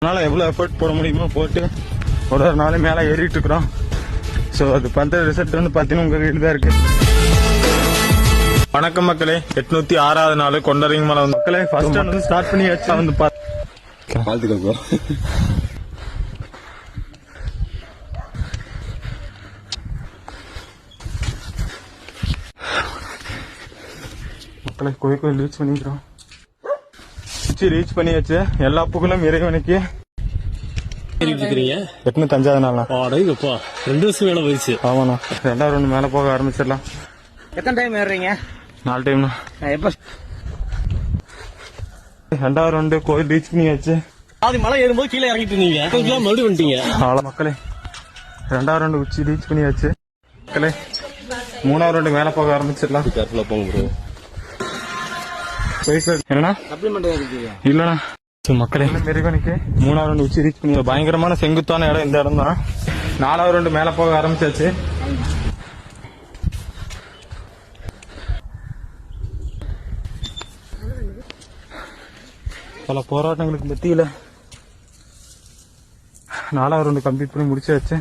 அதனால எவ்வளோ எஃபர்ட் போட முடியுமோ போட்டு ஒரு நாள் மேலே ஏறிட்டு இருக்கிறோம். ஸோ அது பண்ற ரிசல்ட் வந்து பார்த்தீங்கன்னா உங்க கையில் தான் இருக்கு. வணக்கம் மக்களே, 806வது நாள் கொண்டரிங் மலை வந்து மக்களே ஃபர்ஸ்ட் வந்து ஸ்டார்ட் பண்ணி வச்சா வந்து பார்த்துக்கோ. மக்களே கோயில் ரீச் பண்ணிக்கிறோம். ரீச் பண்ணியாச்சு. எல்லா புகழும் இறைவனுக்கு. 805வது நாள். 2 வருஷம் மேல போயிடுச்சு. ஆமாண்ணா, 2வது ரவுண்ட் மேல போக ஆரம்பிச்சிடலாம். எத்தனை டைம் ஏறுறீங்க? 4 டைம்ண்ணா. எப்ப 2வது ரவுண்டு கோயில் ரீச் பண்ணியாச்சு. அது மலை ஏறும்போது கீழே இறங்கிட்டு இருந்தீங்க, மறுபடியும் வந்துட்டீங்க. அவ்வளோ மக்களே, 2வது ரவுண்டு உச்சி ரீச் பண்ணியாச்சு. மக்களே 3வது ரவுண்டு மேல போக ஆரம்பிச்சிடலாம். கேர்ஃபுல்லா போங்க ப்ரோ. என்னண்ணா சப்ளிமெண்ட் இல்லண்ணா. மக்களே இறைவனுக்கு 3வது ரவுண்டு உச்சி ரீச் பண்ணி பயங்கரமான செங்குத்தான இடம் இந்த இடம் தான். 4வது ரவுண்டு மேல போக ஆரம்பிச்சாச்சு. பல போராட்டங்களுக்கு மத்தியில 4வது ரவுண்டு கம்ப்ளீட் பண்ணி முடிச்சாச்சு.